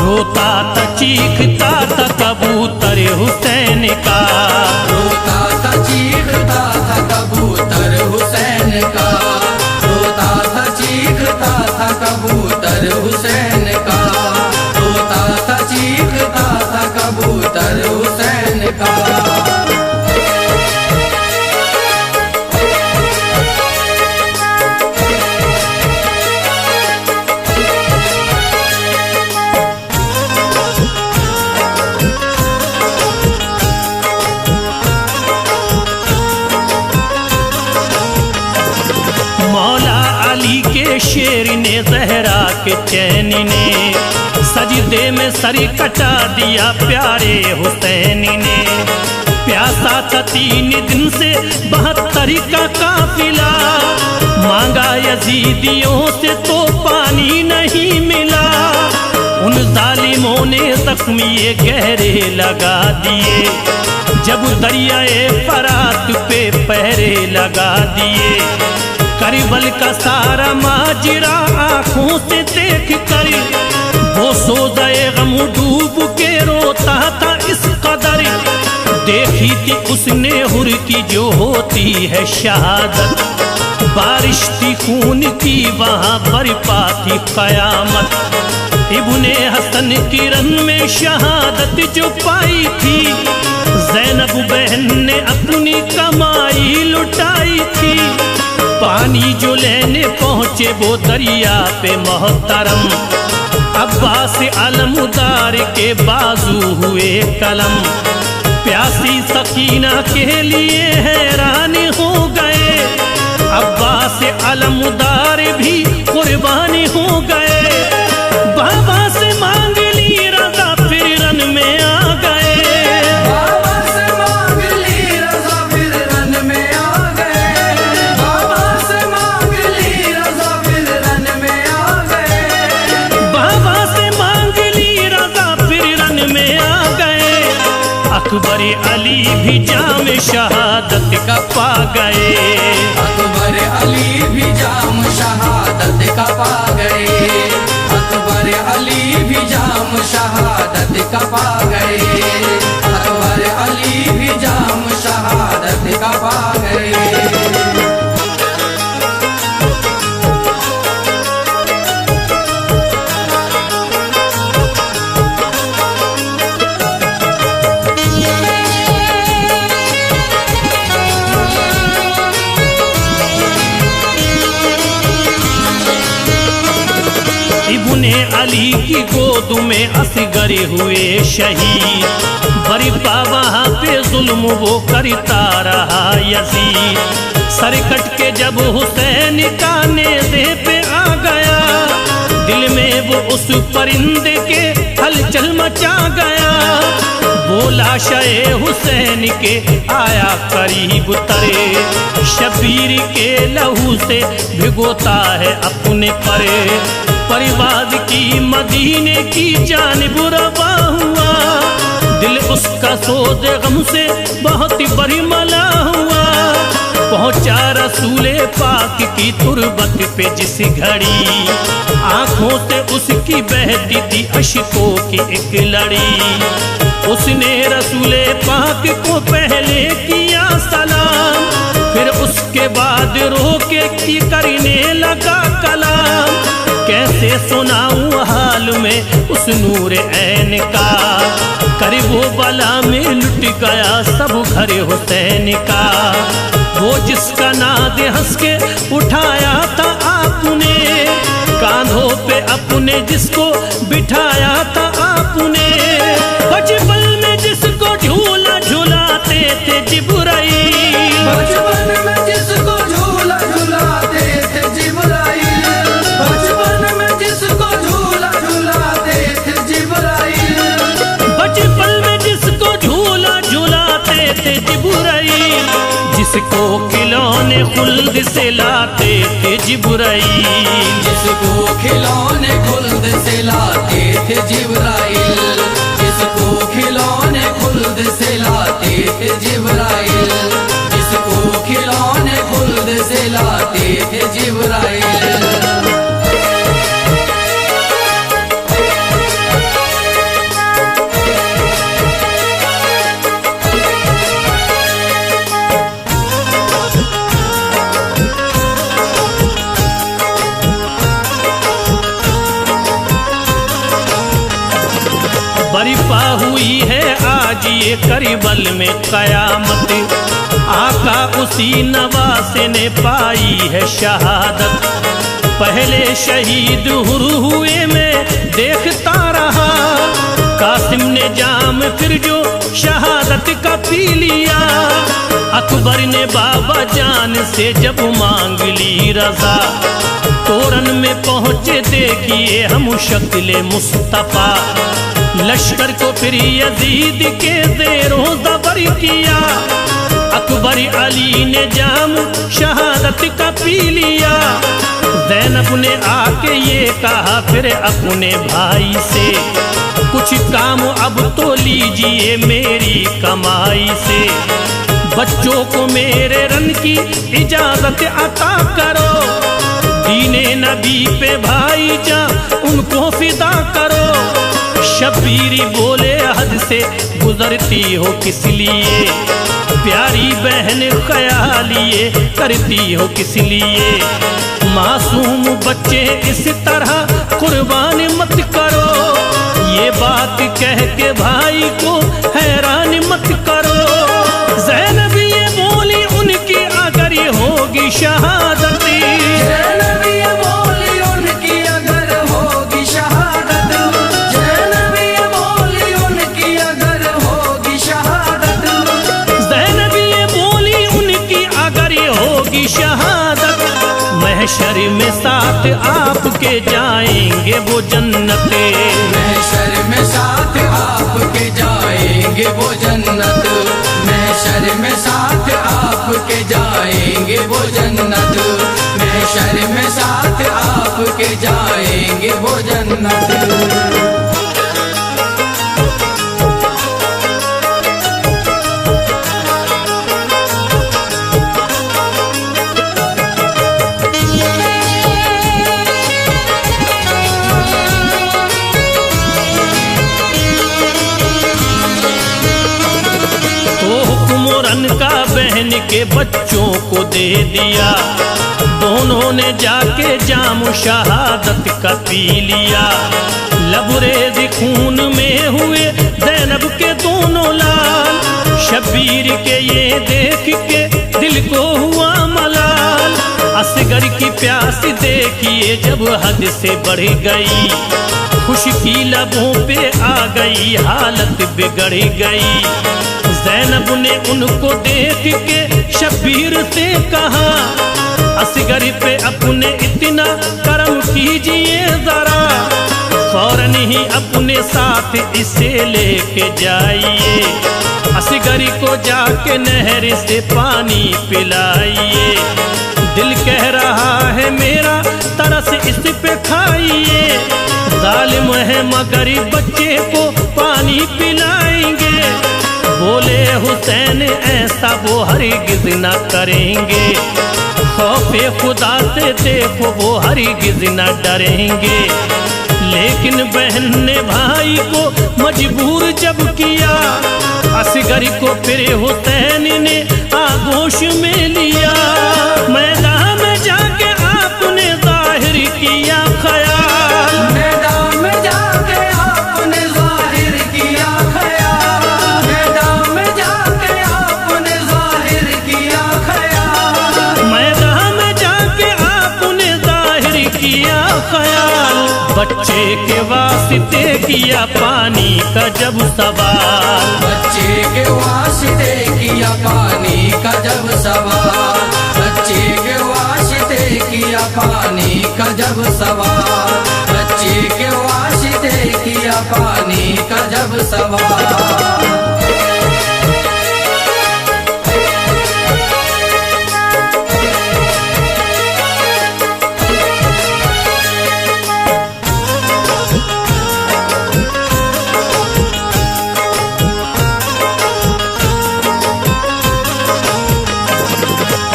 रोता था चीखता था कबूतर हुसैन का, रोता था चीखता था कबूतर हुसैन का, रोता था चीखता था कबूतर हुसैन का, रोता था चीखता था कबूतर हुसैन का। मौला अली के शेर ने जहरा के चैन ने सजदे में सर कटा दिया प्यारे हुसैन ने। प्यासा था 3 दिन से 72 का काफिला, मांगा यजीदियों से तो पानी नहीं मिला। उन जालिमों ने जख्मी ये गहरे लगा दिए, जब दरियाए फरात पे पहरे लगा दिए। करबल का सारा माजरा आंखों से देख कर वो सोज़े गम डूब के रोता था इस कदर। देखी थी उसने हुर की जो होती है शहादत, बारिश थी खून की वहाँ बरपा थी कयामत। इब्ने हसन की रन में शहादत जो पाई थी, ज़ैनब बहन ने अपनी कमाई लुटाई थी। पानी जो लेने पहुँचे वो दरिया पे मोहतरम, अब्बास अलमुदार के बाजू हुए कलम। प्यासी सकीना के लिए हैरान हो गए, अब्बास अलमुदार भी कुर्बानी हो गए। बाबा से मांग ली रज़ा फिर रन में आ गए, बाबा से मांग ली रज़ा फिर रन में आ गए, बाबा से मांग ली रज़ा फिर रन में आ गए, बाबा से मांग ली रज़ा फिर रन में आ गए। अकबर अली भी जाम शहादत का पा गए, अकबर अली भी जाम शहादत का पा गए, अकबर अली भी जाम शहादत का पा गए, अकबर अली भी जाम शहादत का पा गए। इब्ने अली की गोद में असगर हुए शहीद, बरिपा वहाँ पे जुल्म वो करता रहा यजीद। सर कट के जब हुसैन का नेज़े पे आ गया, दिल में वो उस परिंदे के हलचल मचा गया। बोला शे हुसैन के आया करीब तरे, शबीर के लहू से भिगोता है अपने परे। परिवाद की मदीने की जानिब रवा हुआ, दिल उसका सोज़े गम से बहुत बरिमला हुआ। पहुंचा रसूले पाक की तुरबत पे जिस घड़ी, आंखों से उसकी बहती थी अश्कों की एक लड़ी। उसने रसूले पाक को पहले किया सलाम, फिर उसके बाद रोके की करने लगा कलाम। कैसे सुनाऊं हाल में उस नूर ऐन का, कर वो बला में लुट गया सब घर हुसैन का। वो जिसका नाद हंस के उठाया था आपने, कांधों पे अपने जिसको बिठाया था आपने। बचपन में जिसको झूला झूलाते थे जिब्राइल, बचपन में जिसको झूला झूलाते थे जिब्राइल, बचपन में जिसको झूला झूलाते थे जिब्राइल, बचपन में जिसको झूला झूलाते थे जिब्राइल। जिसको खिलौने खुल्द से लाते थे जिब्राइल, जिसको खिलौने खुल्द से लाते थे जिब्राइल, जिसको खिलौने खुल्द से लाते थे जिब्राइल, जिसको खिलौने खुल्द से लाते थे जिब्राइल। हुई है आज ये करबल में कयामत, आका उसी नवासे ने पाई है शहादत। पहले शहीद हुए मैं देखता रहा, कासिम ने जाम फिर जो शहादत का पी लिया। अकबर ने बाबा जान से जब मांग ली रजा, तोरन में पहुंचे देखिए हम शक्ल मुस्तफा। लश्कर को फिर यजीद के ज़ेरों ज़बर किया, अकबर अली ने जाम शहादत का पी लिया। ज़ैनब ने आके ये कहा फिर अपने भाई से, कुछ काम अब तो लीजिए मेरी कमाई से। बच्चों को मेरे रन की इजाजत अता करो, दीने नबी पे भाई जा उनको फिदा करो। शब्बीरी बोले हद से गुजरती हो किस लिए, प्यारी बहन ख्यालिए करती हो किस लिए। मासूम बच्चे इस तरह कुर्बान मत करो, ये बात कह के भाई को हैरान मत करो। ज़ैनब ये बोली उनकी अगर ये होगी शहादत, ज़ैनब ये बोली उनकी अगर होगी शहादत, ज़ैनब ये बोली उनकी अगर होगी शहादत, ज़ैनब ये बोली उनकी अगर ये होगी शहादत। महशर में साथ आपके जाएंगे वो जन्नते, महशर में साथ आपके जाएंगे वो जन्नत, महशर में साथ आपके जाएंगे वो जन्नत, महशर में साथ आपके जाएंगे वो जन्नत। का बहन के बच्चों को दे दिया, दोनों ने जाके जाम शहादत का पी लिया। लबरेज खून में हुए ज़ैनब के दोनों लाल, शब्बीर के ये देख के दिल को हुआ मलाल। असगर की प्यास देखिए जब हद से बढ़ गई, खुशकी लबों पे आ गई हालत बिगड़ गई। ज़ैनब ने उनको देख के शब्बीर से कहा, असगर पे अपने इतना करम कीजिए जरा, फौरन ही अपने साथ इसे लेके जाइए। असगर को जाके नहर से पानी पिलाइए, दिल कह रहा है मेरा तरस इस पे खाइए। जालिम है मगर बच्चे को पानी पिलाएंगे, बोले हुसैन ऐसा वो हरगिज़ न करेंगे। खौफे खुदा से देखो वो हरगिज़ न डरेंगे। लेकिन बहन ने भाई को मजबूर जब किया, असगर को फिर हुसैन ने आगोश में लिया। मैदान में जाके आपने जाहिर किया ख्याल, मैदान में जाके आपने जाहिर किया ख्याल, मैदान में जाके आपने जाहिर किया ख्याल, मैदान में जाके आपने जाहिर किया ख्याल। बच्चे के वास्ते किया पानी का जब सवाल, बच्चे के वास्ते किया पानी का जब सवाल, बच्चे के वास्ते किया पानी का जब सवाल, बच्चे के वास्ते किया पानी का जब सवाल।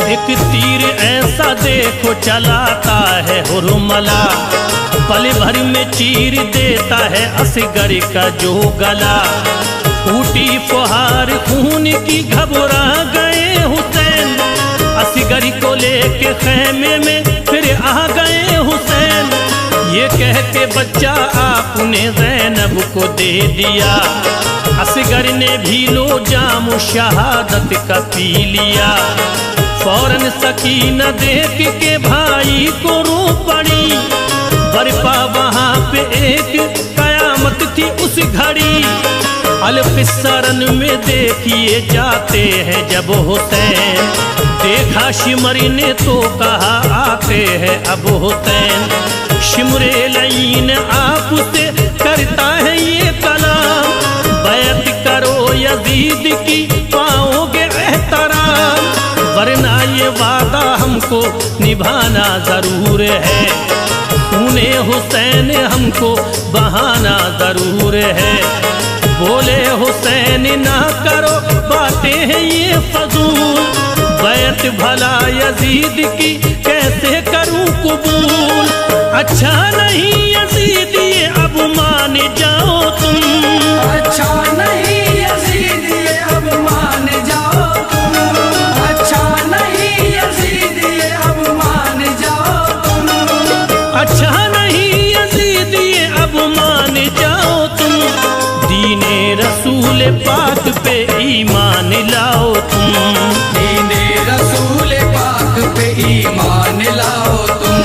एक तीर ऐसा देखो चलाता है हुरमला, पल भर में चीर देता है असगर का जो गला। फूटी फुहार खून की घबरा गए हुसैन, असगर को लेके खैमे में फिर आ गए हुसैन। ये ये कह के बच्चा आपने ज़ैनब को दे दिया। असगर ने भी लो जाम शहादत का पी लिया। फौरन सकीना देख के भाई को रो पड़ी। बरपा वहां पे एक कयामत थी उस घड़ी। अल-किस्सरन में देखिए जाते हैं जब हुसैन। देखा शिमरी ने तो कहा आते हैं अब हुसैन। शिमरे लईन आपसे करता है ये कलाम। बैत करो यजीद की पाओगे एहतराम। वरना ये वादा हमको निभाना जरूर है। खूने हुसैन हमको बहाना जरूर है। बोले हुसैन ना करो बातें हैं ये फजूल। बैत भला यजीद की कैसे करूं कबूल। अच्छा नहीं यजीद ये अब मान जाओ तुम। अच्छा नहीं यजीद ये अब मान जाओ तुम। अच्छा नहीं यजीद ये अब मान जाओ तुम। अच्छा नहीं यजीद ये अब मान जाओ तुम। दीने रसूल पाक पे ईमान लाओ तुम। दीने रसूल पाक पे ईमान लाओ तुम।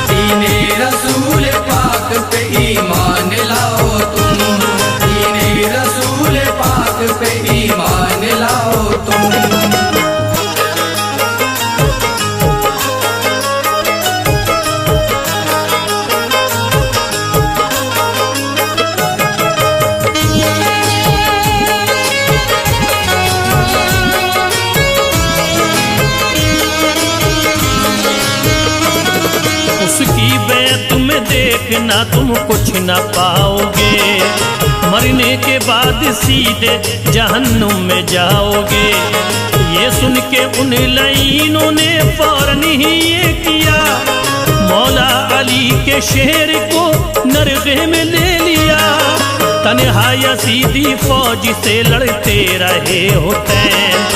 दीने रसूल पाक पे ईमान लाओ तुम। दीने रसूल पाक पे ईमान लाओ तुम। उसकी बैत में देखना तुम कुछ न पाओगे। मरने के बाद सीधे जहन्नुम में जाओगे। ये सुन के उन लाइनों ने फौरन ही ये किया। मौला अली के शेर को नरगे में ले लिया। तन्हा यजीदी फौज से लड़ते रहे हुसैन।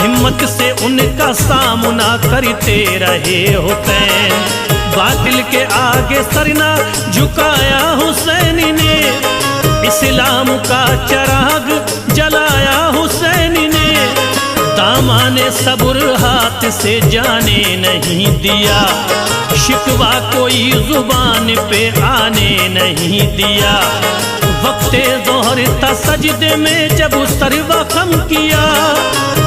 हिम्मत से उनका सामना करते रहे हुसैन। बातिल के आगे सरना झुकाया हुसैन ने। इस्लाम का चिराग जलाया हुसैन ने। दामाने सब्र हाथ से जाने नहीं दिया। शिकवा कोई जुबान पे आने नहीं दिया। वक्ते ज़ोहर था सजदे में जब सर वखम किया।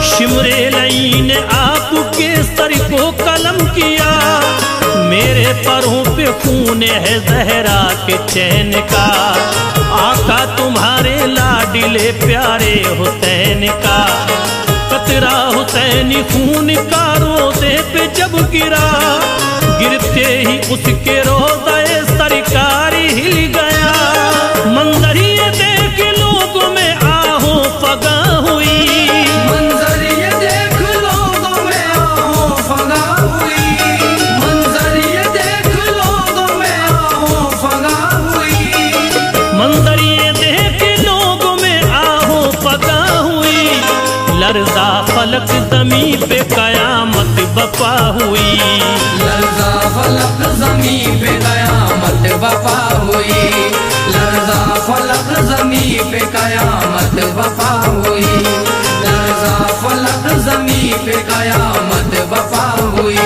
शिमरे लईन आपके सर को कलम किया। मेरे परों पे खून है ज़हरा के चैन का। आका तुम्हारे लाडिले प्यारे हुसैन का। कतरा हुसैनी खून का रोज़े पे जब गिरा। गिरते ही उसके रोज़े सरकार हिल गया। मंजर ये देख लोगों में आहो फगा हुई। मंजर ये देख लोगों में आहो फगा हुई। मंजर ये देख लोगों में आहो फगा हुई। मंजर ये देख लोगों में आहो फगा हुई। लर्जा फलक ज़मीं पे कयामत बपा हुई। लर्जा फलक ज़मीं पे कयामत बपा हुई। लर्जा फलक ज़मीं पे कयामत बपा हुई। लर्जा फलक ज़मीं पे कयामत बपा हुई।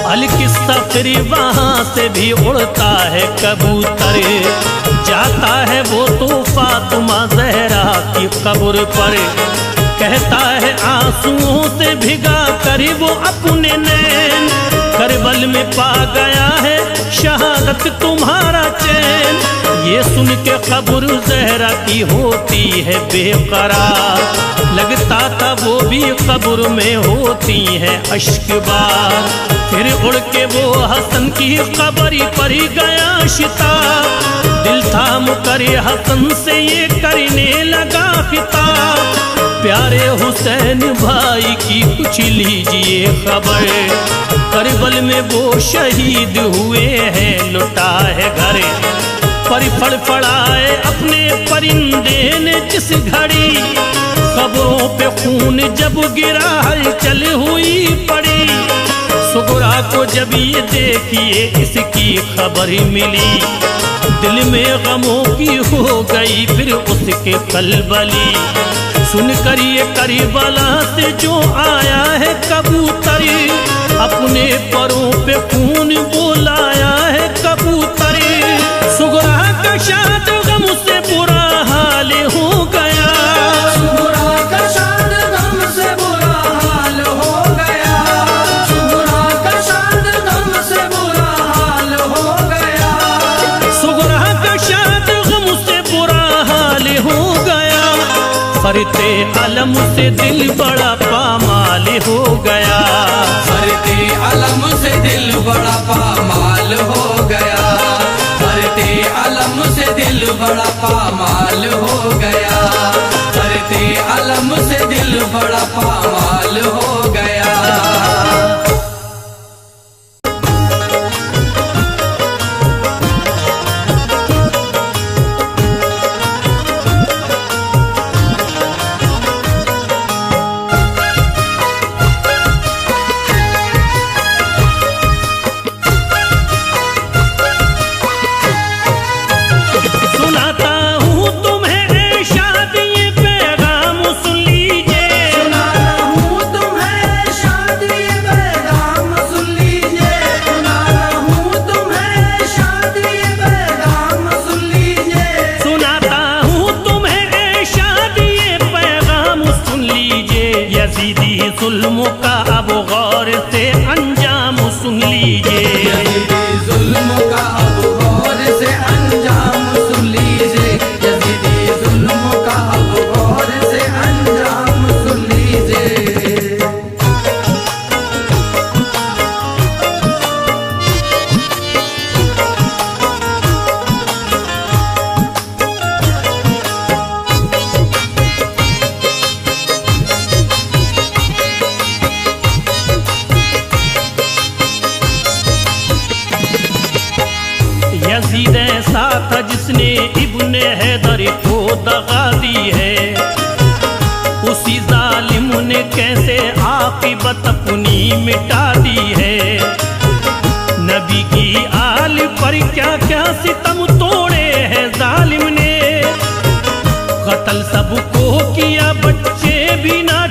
अल-किस्सा फिर वहाँ से भी उड़ता है कबूतर। जाता है वो तो फातिमा ज़हरा की कब्र पर। कहता है आंसुओं से भिगा कर वो अपने नैन। करबल में पा गया है शहादत तुम्हारा चैन। ये सुन के कब्र ज़हरा की होती है बेकरार। लगता था वो भी कब्र में होती है अश्कबार। फिर उड़ के वो हसन की कब्र पर गया शिताब। दिल था मुकर हसन से ये करने लगा खिताब। प्यारे हुसैन भाई की कुछ लीजिए खबर, करबल में वो शहीद हुए हैं, लुटा है घर। पर फड़फड़ाए अपने परिंदे ने जिस घड़ी, खबरों पे खून जब गिरा हलचल हुई पड़ी। सुगरा को जब ये देखिए इसकी खबर मिली, दिल में गमों की हो गई फिर उसके कलबली। सुनकर ये करबला से जो आया है कबूतर, अपने परों पे खून बोलाया है कबूतर। सुगरा का शाद गम से बुरा हाल हो गया, सुगरा का शाद गम से बुरा हाल हो गया, सुगरा का शाद गम से बुरा हाल हो गया, सुगरा का शाद गम से बुरा हाल हो गया। फरते अलम से दिल बड़ा पामाल हो गया, फरते अलम से दिल बड़ा पामाल हो गया, फरते अलम से दिल बड़ा पामाल हो गया, फरते अलम से दिल बड़ा पामाल हो गया। सुनाता हूँ तुम्हें शाद ये पैगाम सुन लीजिए, सुनाता हूँ तुम्हें शाद ये पैगाम सुन लीजिए, सुनाता हूँ तुम्हें शाद ये पैगाम सुन लीजिए, सुनाता हूँ तुम्हें शाद ये पैगाम सुन लीजिए। यजीदी जुल्म का अब गौर से अंजाम सुन लीजिए, यजीदी जुल्म का अब गौर से अंजाम सुन लीजिए, यजीदी जुल्म का अब गौर से अंजाम सुन लीजिए। यजीद ऐसा था जिसने इब्ने हैदर को दगा दी है, उसी जालिम ने कैसे आकिबत अपनी मिटा दी है। नबी की आल पर क्या क्या सितम तोड़े हैं जालिम ने, कत्ल सबको किया बच्चे भी ना